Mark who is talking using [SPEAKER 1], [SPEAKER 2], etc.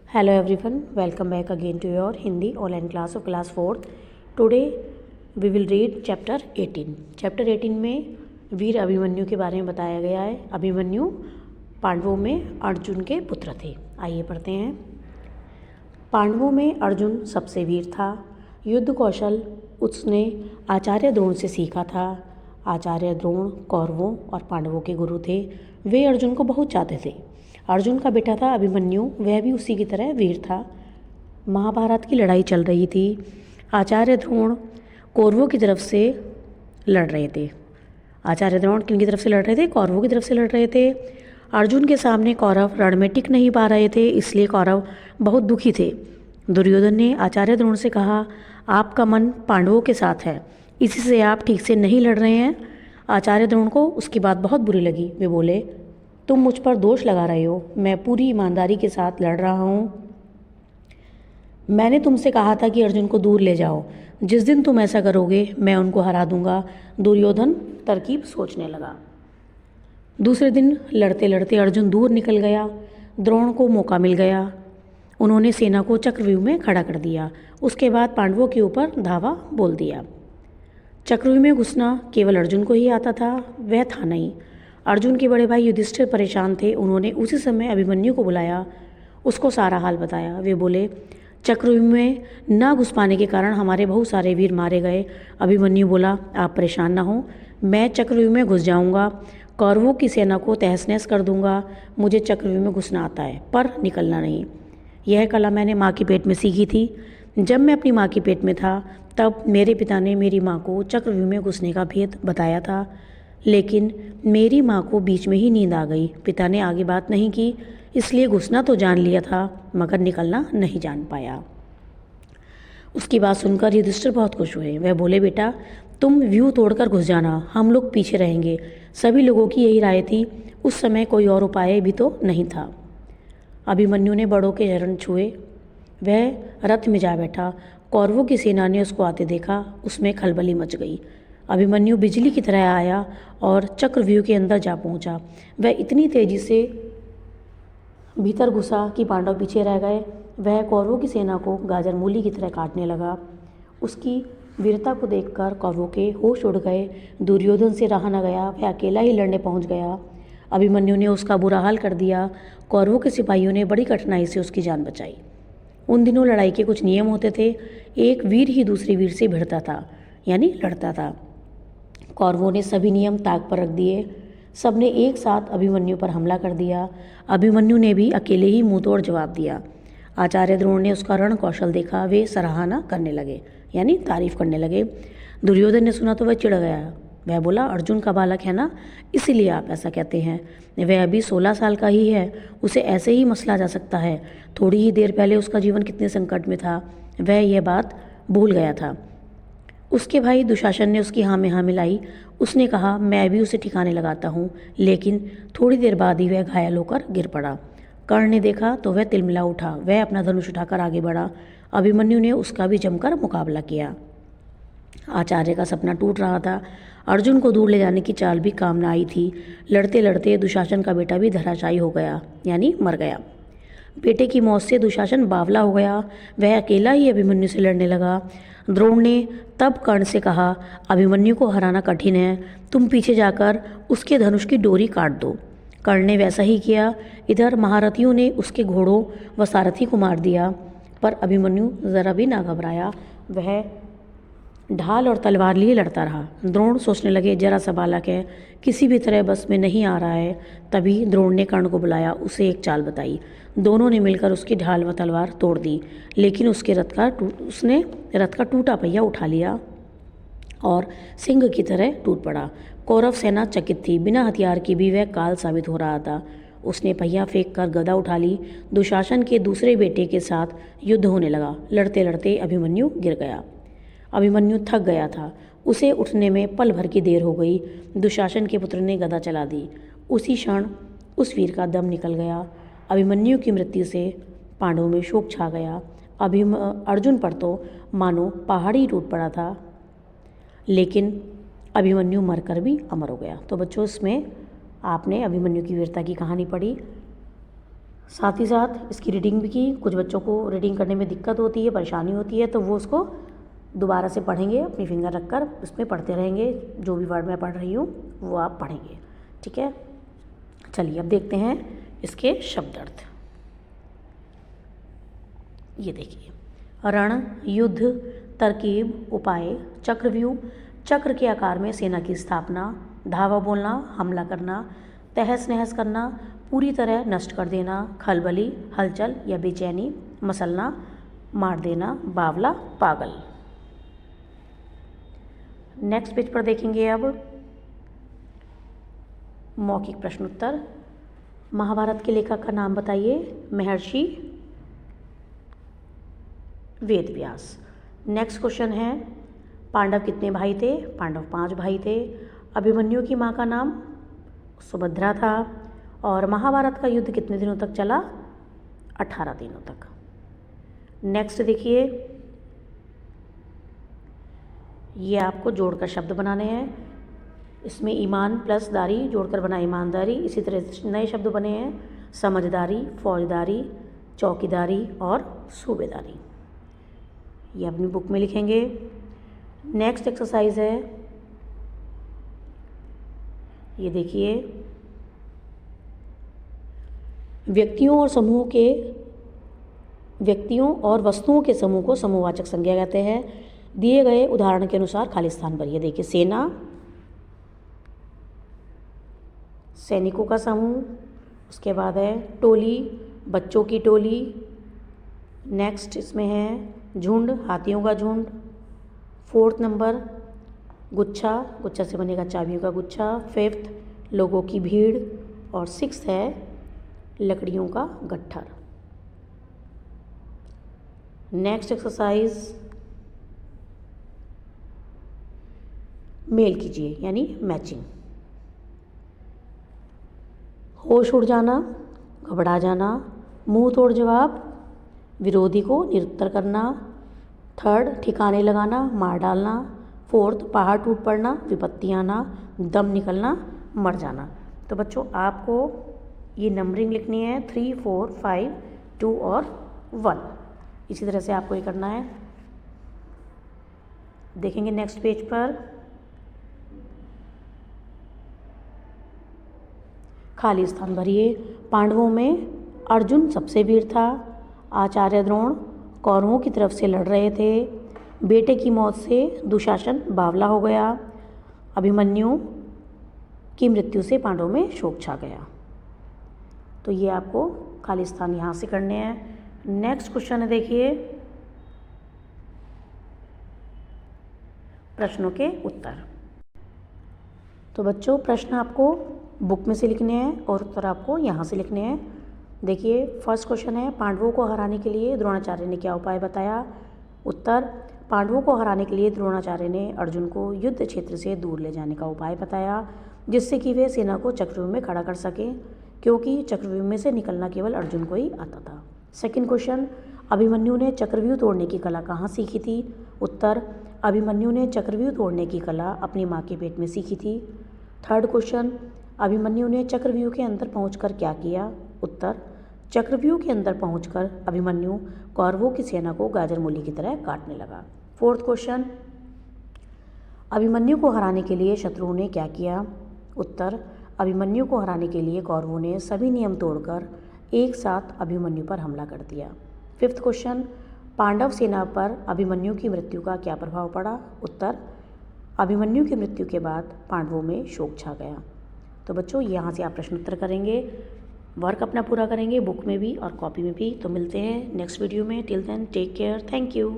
[SPEAKER 1] Hello everyone, welcome back again to your Hindi online class of class 4th. Today we will read chapter 18. Chapter 18 में वीर अभिमन्यु के बारे में बताया गया है। अभिमन्यु पांडवों में अर्जुन के पुत्र थे। आइए पढ़ते हैं। पांडवों में अर्जुन सबसे वीर था। युद्ध कौशल उसने आचार्य द्रोण से सीखा था। आचार्य द्रोण कौरवों और पांडवों के गुरु थे। वे अर्जुन को बहुत चाहते थे। अर्जुन का बेटा था अभिमन्यु, वह भी उसी की तरह वीर था। महाभारत की लड़ाई चल रही थी। आचार्य द्रोण कौरवों की तरफ से लड़ रहे थे। आचार्य द्रोण किन की तरफ से लड़ रहे थे? कौरवों की तरफ से लड़ रहे थे। अर्जुन के सामने कौरव रण में टिक नहीं पा रहे थे, इसलिए कौरव बहुत दुखी थे। दुर्योधन ने आचार्य द्रोण से कहा, आपका मन पांडवों के साथ है, इसी से आप ठीक से नहीं लड़ रहे हैं। आचार्य द्रोण को उसकी बात बहुत बुरी लगी। वे बोले, तुम मुझ पर दोष लगा रहे हो, मैं पूरी ईमानदारी के साथ लड़ रहा हूँ। मैंने तुमसे कहा था कि अर्जुन को दूर ले जाओ। जिस दिन तुम ऐसा करोगे मैं उनको हरा दूंगा। दुर्योधन तरकीब सोचने लगा। दूसरे दिन लड़ते लड़ते अर्जुन दूर निकल गया। द्रोण को मौका मिल गया। उन्होंने सेना को चक्रव्यूह में खड़ा कर दिया। उसके बाद पांडवों के ऊपर धावा बोल दिया। चक्रव्यूह में घुसना केवल अर्जुन को ही आता था, वह था नहीं। अर्जुन के बड़े भाई युधिष्ठिर परेशान थे। उन्होंने उसी समय अभिमन्यु को बुलाया, उसको सारा हाल बताया। वे बोले, चक्रव्यूह में न घुस पाने के कारण हमारे बहुत सारे वीर मारे गए। अभिमन्यु बोला, आप परेशान ना हो, मैं चक्रव्यूह में घुस जाऊंगा, कौरवों की सेना को तहस नहस कर दूंगा। मुझे चक्रव्यूह में घुसना आता है, पर निकलना नहीं। यह कला मैंने माँ के पेट में सीखी थी। जब मैं अपनी माँ के पेट में था तब मेरे पिता ने मेरी माँ को चक्रव्यूह में घुसने का भेद बताया था, लेकिन मेरी माँ को बीच में ही नींद आ गई। पिता ने आगे बात नहीं की, इसलिए घुसना तो जान लिया था मगर निकलना नहीं जान पाया। उसकी बात सुनकर युधिष्ठिर बहुत खुश हुए। वह बोले, बेटा तुम व्यूह तोड़कर घुस जाना, हम लोग पीछे रहेंगे। सभी लोगों की यही राय थी। उस समय कोई और उपाय भी तो नहीं था। अभिमन्यु ने बड़ों के चरण छुए। वह रथ में जा बैठा। कौरवों की सेना ने उसको आते देखा, उसमें खलबली मच गई। अभिमन्यु बिजली की तरह आया और चक्रव्यूह के अंदर जा पहुंचा। वह इतनी तेजी से भीतर घुसा कि पांडव पीछे रह गए। वह कौरवों की सेना को गाजर मूली की तरह काटने लगा। उसकी वीरता को देखकर कौरवों के होश उड़ गए। दुर्योधन से रहा न गया, वह अकेला ही लड़ने पहुंच गया। अभिमन्यु ने उसका बुरा हाल कर दिया। कौरवों के सिपाहियों ने बड़ी कठिनाई से उसकी जान बचाई। उन दिनों लड़ाई के कुछ नियम होते थे। एक वीर ही दूसरे वीर से भिड़ता था, यानी लड़ता था। कौरवों ने सभी नियम ताक पर रख दिए। सबने एक साथ अभिमन्यु पर हमला कर दिया। अभिमन्यु ने भी अकेले ही मुंहतोड़ जवाब दिया। आचार्य द्रोण ने उसका रण कौशल देखा। वे सराहना करने लगे, यानी तारीफ करने लगे। दुर्योधन ने सुना तो वह चिढ़ गया। वह बोला, अर्जुन का बालक है ना, इसीलिए आप ऐसा कहते हैं। वह अभी 16 साल का ही है, उसे ऐसे ही मसला जा सकता है। थोड़ी ही देर पहले उसका जीवन कितने संकट में था, वह यह बात भूल गया था। उसके भाई दुशासन ने उसकी हाँ में हाँ मिलाई। उसने कहा, मैं भी उसे ठिकाने लगाता हूँ, लेकिन थोड़ी देर बाद ही वह घायल होकर गिर पड़ा। कर्ण ने देखा तो वह तिलमिला उठा। वह अपना धनुष उठाकर आगे बढ़ा। अभिमन्यु ने उसका भी जमकर मुकाबला किया। आचार्य का सपना टूट रहा था। अर्जुन को दूर ले जाने की चाल भी काम न आई थी। लड़ते लड़ते दुशासन का बेटा भी धराशायी हो गया, यानी मर गया। बेटे की मौत से दुशासन बावला हो गया। वह अकेला ही अभिमन्यु से लड़ने लगा। द्रोण ने तब कर्ण से कहा, अभिमन्यु को हराना कठिन है, तुम पीछे जाकर उसके धनुष की डोरी काट दो। कर्ण ने वैसा ही किया। इधर महारथियों ने उसके घोड़ों व सारथी को मार दिया, पर अभिमन्यु जरा भी ना घबराया। वह ढाल और तलवार लिए लड़ता रहा। द्रोण सोचने लगे, जरा सा बालक है, किसी भी तरह बस में नहीं आ रहा है। तभी द्रोण ने कर्ण को बुलाया, उसे एक चाल बताई। दोनों ने मिलकर उसकी ढाल व तलवार तोड़ दी, लेकिन उसने रथ का टूटा पहिया उठा लिया और सिंह की तरह टूट पड़ा। कौरव सेना चकित थी। बिना हथियार की भी वह काल साबित हो रहा था। उसने पहिया फेंक कर गदा उठा ली। दुशासन के दूसरे बेटे के साथ युद्ध होने लगा। लड़ते लड़ते अभिमन्यु गिर गया। अभिमन्यु थक गया था। उसे उठने में पल भर की देर हो गई। दुशासन के पुत्र ने गदा चला दी। उसी क्षण उस वीर का दम निकल गया। अभिमन्यु की मृत्यु से पांडवों में शोक छा गया। अर्जुन पर तो मानो पहाड़ ही टूट पड़ा था, लेकिन अभिमन्यु मरकर भी अमर हो गया। तो बच्चों, इसमें आपने अभिमन्यु की वीरता की कहानी पढ़ी। साथ ही साथ इसकी रीडिंग भी की। कुछ बच्चों को रीडिंग करने में दिक्कत होती है, परेशानी होती है, तो वो उसको दोबारा से पढ़ेंगे, अपनी फिंगर रखकर उसमें पढ़ते रहेंगे। जो भी वर्ड मैं पढ़ रही हूँ वो आप पढ़ेंगे, ठीक है। चलिए अब देखते हैं इसके शब्दार्थ। ये देखिए, रण, युद्ध, तरकीब, उपाय, चक्रव्यूह, चक्र के आकार में सेना की स्थापना, धावा बोलना, हमला करना, तहस नहस करना, पूरी तरह नष्ट कर देना, खलबली, हलचल या बेचैनी, मसलना, मार देना, बावला, पागल। नेक्स्ट पेज पर देखेंगे अब मौखिक प्रश्नोत्तर। महाभारत के लेखक का नाम बताइए। महर्षि वेदव्यास। नेक्स्ट क्वेश्चन है, पांडव कितने भाई थे? पांडव 5 भाई थे। अभिमन्यु की माँ का नाम सुभद्रा था। और महाभारत का युद्ध कितने दिनों तक चला? 18 दिनों तक। नेक्स्ट देखिए, ये आपको जोड़कर शब्द बनाने हैं। इसमें ईमान प्लस दारी जोड़कर बना ईमानदारी। इसी तरह नए शब्द बने हैं, समझदारी, फौजदारी, चौकीदारी और सूबेदारी। ये अपनी बुक में लिखेंगे। नेक्स्ट एक्सरसाइज है, ये देखिए, व्यक्तियों और वस्तुओं के समूह को समूहवाचक संज्ञा कहते हैं। दिए गए उदाहरण के अनुसार खाली स्थान भरिए। देखिए, सेना, सैनिकों का समूह। उसके बाद है टोली, बच्चों की टोली। नेक्स्ट इसमें है झुंड, हाथियों का झुंड। 4th नंबर गुच्छा, गुच्छा से बनेगा चाबियों का गुच्छा। 5th लोगों की भीड़। और 6th है लकड़ियों का गट्ठर। नेक्स्ट एक्सरसाइज, मेल कीजिए यानी मैचिंग। होश उड़ जाना, घबरा जाना, मुंह तोड़ जवाब, विरोधी को निरुत्तर करना। 3rd ठिकाने लगाना, मार डालना। 4th पहाड़ टूट पड़ना, विपत्ति आना, दम निकलना, मर जाना। तो बच्चों आपको ये नंबरिंग लिखनी है 3, 4, 5, 2 और 1। इसी तरह से आपको ये करना है। देखेंगे नेक्स्ट पेज पर, खाली स्थान भरिए। पांडवों में अर्जुन सबसे वीर था। आचार्य द्रोण कौरवों की तरफ से लड़ रहे थे। बेटे की मौत से दुशासन बावला हो गया। अभिमन्यु की मृत्यु से पांडवों में शोक छा गया। तो ये आपको खाली स्थान यहाँ से करने हैं। नेक्स्ट क्वेश्चन है, देखिए, प्रश्नों के उत्तर। तो बच्चों प्रश्न आपको बुक में से लिखने हैं और उत्तर आपको यहाँ से लिखने हैं। देखिए, फर्स्ट क्वेश्चन है, पांडवों को हराने के लिए द्रोणाचार्य ने क्या उपाय बताया? उत्तर, पांडवों को हराने के लिए द्रोणाचार्य ने अर्जुन को युद्ध क्षेत्र से दूर ले जाने का उपाय बताया, जिससे कि वे सेना को चक्रव्यूह में खड़ा कर सकें, क्योंकि चक्रव्यूह में से निकलना केवल अर्जुन को ही आता था। सेकंड क्वेश्चन, अभिमन्यु ने चक्रव्यूह तोड़ने की कला कहाँ सीखी थी? उत्तर, अभिमन्यु ने चक्रव्यूह तोड़ने की कला अपनी माँ के पेट में सीखी थी। थर्ड क्वेश्चन, अभिमन्यु ने चक्रव्यूह के अंदर पहुंचकर क्या किया? उत्तर, चक्रव्यूह के अंदर पहुंचकर अभिमन्यु कौरवों की सेना को गाजर मूली की तरह काटने लगा। फोर्थ क्वेश्चन, अभिमन्यु को हराने के लिए शत्रुओं ने क्या किया? उत्तर, अभिमन्यु को हराने के लिए कौरवों ने सभी नियम तोड़कर एक साथ अभिमन्यु पर हमला कर दिया। फिफ्थ क्वेश्चन, पांडव सेना पर अभिमन्यु की मृत्यु का क्या प्रभाव पड़ा? उत्तर, अभिमन्यु की मृत्यु के बाद पांडवों में शोक छा गया। तो बच्चों यहाँ से आप प्रश्न उत्तर करेंगे, वर्क अपना पूरा करेंगे बुक में भी और कॉपी में भी। तो मिलते हैं नेक्स्ट वीडियो में। Till then take care, thank you.